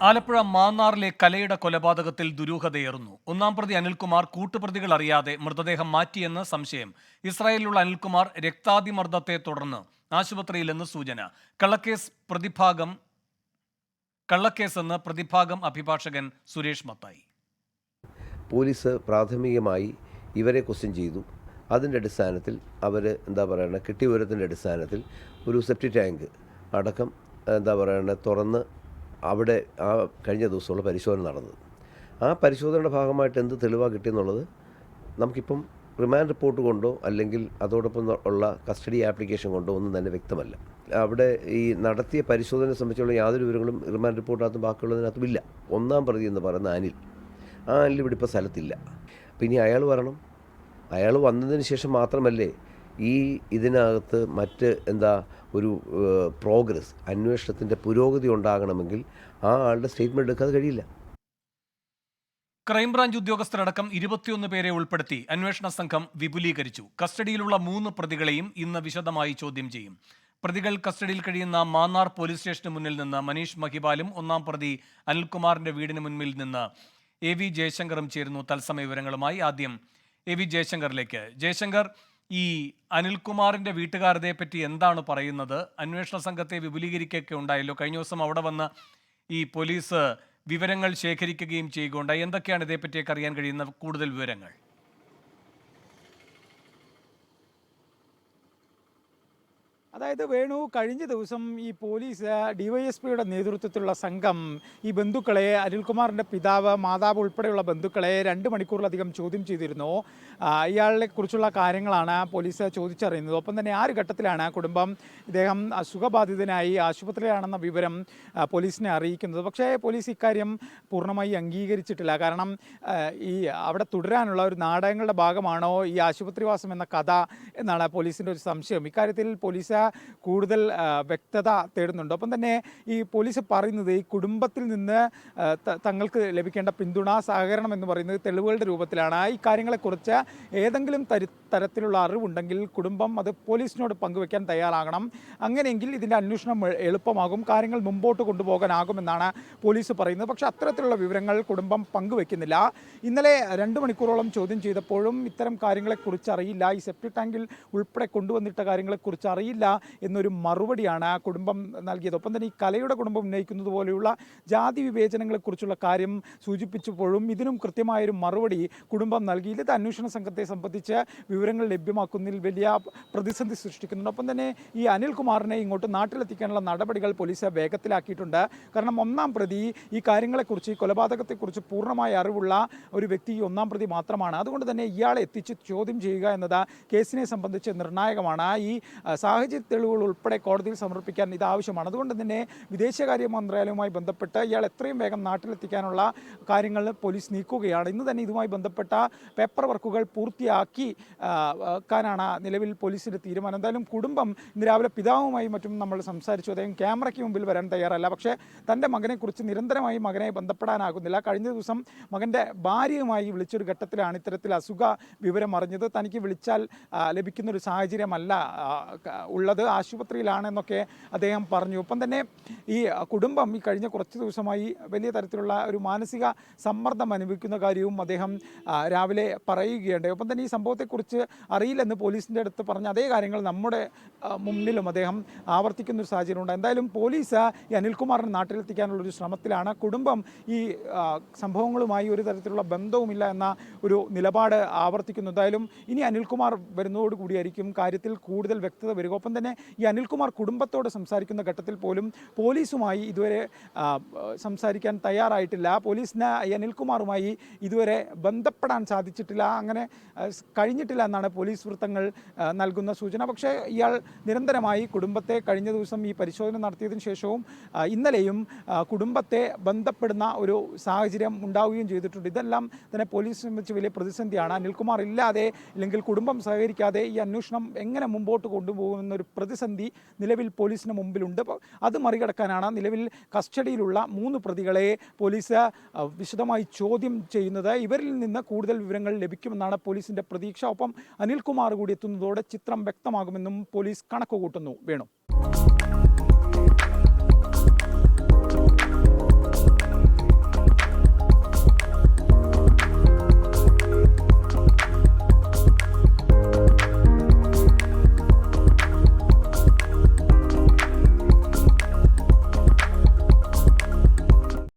ആലപ്പുഴ മാന്നാറിലെ കലയുടെ കൊലപാതകത്തിൽ ദുരൂഹതയേറുന്നു. ഒന്നാം പ്രതി അനിൽകുമാർ കൂട്ടുപ്രതികൾ അറിയാതെ മൃതദേഹം മാറ്റിയെന്ന് സംശയം. ഇസ്രായേലിലുള്ള അനിൽകുമാർ രക്താതിമർദ്ദത്തെ തുടർന്ന് ആശുപത്രിയിലെന്ന് സൂചന. കള്ളക്കേസെന്ന് പ്രതിഭാഗം അഭിഭാഷകൻ സുരേഷ് മത്തായി. പോലീസ് പ്രാഥമികമായി ഇവരെ ക്വസ്റ്റ്യൻ ചെയ്തു. അതിൻ്റെ അടിസ്ഥാനത്തിൽ അവർ കിട്ടിയ വിവരത്തിൻ്റെ അടിസ്ഥാനത്തിൽ ഒരു സെപ്റ്റി ടാങ്ക് അടക്കം തുറന്ന് അവിടെ കഴിഞ്ഞ ദിവസമുള്ള പരിശോധന നടന്നത്. ആ പരിശോധനയുടെ ഭാഗമായിട്ട് എന്ത് തെളിവാണ് കിട്ടിയെന്നുള്ളത് നമുക്കിപ്പം റിമാൻഡ് റിപ്പോർട്ട് കൊണ്ടോ അല്ലെങ്കിൽ അതോടൊപ്പം ഉള്ള കസ്റ്റഡി ആപ്ലിക്കേഷൻ കൊണ്ടോ ഒന്നും തന്നെ വ്യക്തമല്ല. അവിടെ ഈ നടത്തിയ പരിശോധനയെ സംബന്ധിച്ചുള്ള യാതൊരു വിവരങ്ങളും റിമാൻഡ് റിപ്പോർട്ടിനകത്തും ബാക്കിയുള്ളതിനകത്തും ഇല്ല. ഒന്നാം പ്രതി എന്ന് പറയുന്ന അനിൽ, ആ അനിൽ ഇവിടെ ഇപ്പോൾ സ്ഥലത്തില്ല. പിന്നെ അയാൾ വരണം. അയാൾ വന്നതിന് ശേഷം മാത്രമല്ലേ ഇതിനകത്ത് മറ്റ് ഒരു പ്രോഗ്രസ്, അന്വേഷണത്തിൻ്റെ പുരോഗതി ഉണ്ടാകണമെങ്കിൽ ആ ആളുടെ സ്റ്റേറ്റ്മെൻറ്റ് എടുക്കാതെ കഴിയില്ല. ക്രൈംബ്രാഞ്ച് ഉദ്യോഗസ്ഥരടക്കം 21 പേരെ ഉൾപ്പെടുത്തി അന്വേഷണ സംഘം വിപുലീകരിച്ചു. കസ്റ്റഡിയിലുള്ള 3 പ്രതികളെയും ഇന്ന് വിശദമായി ചോദ്യം ചെയ്യും. പ്രതികൾ കസ്റ്റഡിയിൽ കഴിയുന്ന മാന്നാർ പോലീസ് സ്റ്റേഷന് മുന്നിൽ നിന്ന് മനീഷ് മഹിപാലും ഒന്നാം പ്രതി അനിൽകുമാറിന്റെ വീടിന് മുന്നിൽ നിന്ന് AV ജയശങ്കറും ചേരുന്നു. തത്സമയ വിവരങ്ങളുമായി ആദ്യം AV ജയശങ്കറിലേക്ക്. ജയശങ്കർ, ഈ അനിൽകുമാറിന്റെ വീട്ടുകാരതെ പറ്റി എന്താണ് പറയുന്നത്? അന്വേഷണ സംഘത്തെ വിപുലീകരിക്കുകയൊക്കെ ഉണ്ടായല്ലോ. കഴിഞ്ഞ ദിവസം അവിടെ വന്ന് ഈ പോലീസ് വിവരങ്ങൾ ശേഖരിക്കുകയും ചെയ്യുകയുണ്ടായി. എന്തൊക്കെയാണ് ഇതേപ്പറ്റിയൊക്കെ അറിയാൻ കഴിയുന്ന കൂടുതൽ വിവരങ്ങൾ? അതായത് വേണു, കഴിഞ്ഞ ദിവസം ഈ പോലീസ് ഡിവൈഎസ്പിയുടെ നേതൃത്വത്തിലുള്ള സംഘം ഈ ബന്ധുക്കളെ, അനിൽകുമാറിൻ്റെ പിതാവ്, മാതാവ് ഉൾപ്പെടെയുള്ള ബന്ധുക്കളെ 2 മണിക്കൂറിലധികം ചോദ്യം ചെയ്തിരുന്നു. ഇയാളെ കുറിച്ചുള്ള കാര്യങ്ങളാണ് പോലീസ് ചോദിച്ചറിയുന്നത്. ഒപ്പം തന്നെ ആ ഒരു ഘട്ടത്തിലാണ് കുടുംബം ഇദ്ദേഹം അസുഖബാധിതനായി ആശുപത്രിയിലാണെന്ന വിവരം പോലീസിനെ അറിയിക്കുന്നത്. പക്ഷേ പോലീസ് ഇക്കാര്യം പൂർണ്ണമായി അംഗീകരിച്ചിട്ടില്ല. കാരണം ഈ അവിടെ തുടരാനുള്ള ഒരു നാടകങ്ങളുടെ ഭാഗമാണോ ഈ ആശുപത്രിവാസം എന്ന കഥ എന്നാണ് പോലീസിൻ്റെ ഒരു സംശയം. ഇക്കാര്യത്തിൽ പോലീസ് കൂടുതൽ വ്യക്തത തേടുന്നുണ്ട്. ഒപ്പം തന്നെ ഈ പോലീസ് പറയുന്നത് ഈ കുടുംബത്തിൽ നിന്ന് തങ്ങൾക്ക് ലഭിക്കേണ്ട പിന്തുണ, സഹകരണം എന്ന് പറയുന്നത് തെളിവുകളുടെ രൂപത്തിലാണ്. ഈ കാര്യങ്ങളെക്കുറിച്ച് ഏതെങ്കിലും തരത്തിലുള്ള അറിവുണ്ടെങ്കിൽ കുടുംബം അത് പോലീസിനോട് പങ്കുവയ്ക്കാൻ തയ്യാറാകണം. അങ്ങനെയെങ്കിൽ ഇതിൻ്റെ അന്വേഷണം എളുപ്പമാകും, കാര്യങ്ങൾ മുമ്പോട്ട് കൊണ്ടുപോകാനാകുമെന്നാണ് പോലീസ് പറയുന്നത്. പക്ഷേ അത്തരത്തിലുള്ള വിവരങ്ങൾ കുടുംബം പങ്കുവയ്ക്കുന്നില്ല. ഇന്നലെ 2 മണിക്കൂറോളം ചോദ്യം ചെയ്തപ്പോഴും ഇത്തരം കാര്യങ്ങളെക്കുറിച്ച് അറിയില്ല, ഈ സെപ്റ്റി ടാങ്കിൽ ഉൾപ്പെടെ കൊണ്ടുവന്നിട്ട കാര്യങ്ങളെക്കുറിച്ച് അറിയില്ല എന്നൊരു മറുപടിയാണ് കുടുംബം നൽകിയത്. ഒപ്പം തന്നെ ഈ കലയുടെ കുടുംബം ഉന്നയിക്കുന്നത് പോലെയുള്ള ജാതി വിവേചനങ്ങളെക്കുറിച്ചുള്ള കാര്യം സൂചിപ്പിച്ചപ്പോഴും ഇതിനും കൃത്യമായൊരു മറുപടി കുടുംബം നൽകിയില്ല. ഇത് അന്വേഷണ സംഘത്തെ സംബന്ധിച്ച് വിവരങ്ങൾ ലഭ്യമാക്കുന്നതിൽ വലിയ പ്രതിസന്ധി സൃഷ്ടിക്കുന്നുണ്ട്. ഒപ്പം തന്നെ ഈ അനിൽകുമാറിനെ ഇങ്ങോട്ട് നാട്ടിലെത്തിക്കാനുള്ള നടപടികൾ പോലീസ് വേഗത്തിലാക്കിയിട്ടുണ്ട്. കാരണം ഒന്നാം പ്രതി ഈ കാര്യങ്ങളെക്കുറിച്ച്, ഈ കൊലപാതകത്തെക്കുറിച്ച് പൂർണ്ണമായ അറിവുള്ള ഒരു വ്യക്തി ഈ ഒന്നാം പ്രതി മാത്രമാണ്. അതുകൊണ്ട് തന്നെ ഇയാളെ എത്തിച്ച് ചോദ്യം ചെയ്യുക എന്നത് കേസിനെ സംബന്ധിച്ച് നിർണായകമാണ്. ഈ സാഹചര്യ തെളിവുകൾ ഉൾപ്പെടെ കോടതിയിൽ സമർപ്പിക്കാൻ ഇത് ആവശ്യമാണ്. അതുകൊണ്ട് തന്നെ വിദേശകാര്യ മന്ത്രാലയവുമായി ബന്ധപ്പെട്ട് ഇയാൾ എത്രയും വേഗം നാട്ടിലെത്തിക്കാനുള്ള കാര്യങ്ങൾ പോലീസ് നീക്കുകയാണ്. ഇന്ന് തന്നെ ഇതുമായി ബന്ധപ്പെട്ട പേപ്പർ വർക്കുകൾ പൂർത്തിയാക്കാനാണ് നിലവിൽ പോലീസിൻ്റെ തീരുമാനം. എന്തായാലും കുടുംബം ഇന്ന് രാവിലെ പിതാവുമായി മറ്റും നമ്മൾ സംസാരിച്ചു. അദ്ദേഹം ക്യാമറയ്ക്ക് മുമ്പിൽ വരാൻ തയ്യാറല്ല. പക്ഷേ തൻ്റെ മകനെക്കുറിച്ച് നിരന്തരമായി മകനെ ബന്ധപ്പെടാനാകുന്നില്ല. കഴിഞ്ഞ ദിവസം മകൻ്റെ ഭാര്യയുമായി വിളിച്ചൊരു ഘട്ടത്തിലാണ് ഇത്തരത്തിൽ അസുഖ വിവരം അറിഞ്ഞത്. തനിക്ക് വിളിച്ചാൽ ലഭിക്കുന്നൊരു സാഹചര്യമല്ല ഉള്ളത്, ആശുപത്രിയിലാണെന്നൊക്കെ അദ്ദേഹം പറഞ്ഞു. ഒപ്പം തന്നെ ഈ കുടുംബം ഈ കഴിഞ്ഞ കുറച്ച് ദിവസമായി വലിയ തരത്തിലുള്ള ഒരു മാനസിക സമ്മർദ്ദം അനുഭവിക്കുന്ന കാര്യവും അദ്ദേഹം രാവിലെ പറയുകയുണ്ടായി. ഒപ്പം തന്നെ ഈ സംഭവത്തെക്കുറിച്ച് അറിയില്ലെന്ന് പോലീസിൻ്റെ അടുത്ത് പറഞ്ഞ അതേ കാര്യങ്ങൾ നമ്മുടെ മുന്നിലും അദ്ദേഹം ആവർത്തിക്കുന്നൊരു സാഹചര്യമുണ്ട്. എന്തായാലും പോലീസ് ഈ അനിൽകുമാറിനെ നാട്ടിലെത്തിക്കാനുള്ളൊരു ശ്രമത്തിലാണ്. കുടുംബം ഈ സംഭവങ്ങളുമായി ഒരു തരത്തിലുള്ള ബന്ധവുമില്ല എന്ന ഒരു നിലപാട് ആവർത്തിക്കുന്നു. എന്തായാലും ഇനി അനിൽകുമാർ വരുന്നതോടുകൂടിയായിരിക്കും കാര്യത്തിൽ കൂടുതൽ വ്യക്തത വരിക. ഒപ്പം തന്നെ ഈ അനിൽകുമാർ കുടുംബത്തോട് സംസാരിക്കുന്ന ഘട്ടത്തിൽ പോലും പോലീസുമായി ഇതുവരെ സംസാരിക്കാൻ തയ്യാറായിട്ടില്ല. പോലീസിന് ഈ അനിൽകുമാറുമായി ഇതുവരെ ബന്ധപ്പെടാൻ സാധിച്ചിട്ടില്ല, അങ്ങനെ കഴിഞ്ഞിട്ടില്ല എന്നാണ് പോലീസ് വൃത്തങ്ങൾ നൽകുന്ന സൂചന. പക്ഷേ ഇയാൾ നിരന്തരമായി കുടുംബത്തെ കഴിഞ്ഞ ദിവസം ഈ പരിശോധന നടത്തിയതിനു ശേഷവും ഇന്നലെയും കുടുംബത്തെ ബന്ധപ്പെടുന്ന ഒരു സാഹചര്യം ഉണ്ടാവുകയും ചെയ്തിട്ടുണ്ട്. ഇതെല്ലാം തന്നെ പോലീസിനെ സംബന്ധിച്ച് വലിയ പ്രതിസന്ധിയാണ്. അനിൽകുമാർ ഇല്ലാതെ അല്ലെങ്കിൽ കുടുംബം സഹകരിക്കാതെ ഈ അന്വേഷണം എങ്ങനെ മുമ്പോട്ട് കൊണ്ടുപോകുമെന്നൊരു പ്രതിസന്ധി നിലവിൽ പോലീസിന് മുമ്പിലുണ്ട്. അത് മറികടക്കാനാണ് നിലവിൽ കസ്റ്റഡിയിലുള്ള 3 പ്രതികളെ പോലീസ് വിശദമായി ചോദ്യം ചെയ്യുന്നത്. ഇവരിൽ നിന്ന് കൂടുതൽ വിവരങ്ങൾ ലഭിക്കുമെന്നാണ് പോലീസിൻ്റെ പ്രതീക്ഷ. ഒപ്പം അനിൽകുമാർ കൂടി എത്തുന്നതോടെ ചിത്രം വ്യക്തമാകുമെന്നും പോലീസ് കണക്കുകൂട്ടുന്നു. വേണു.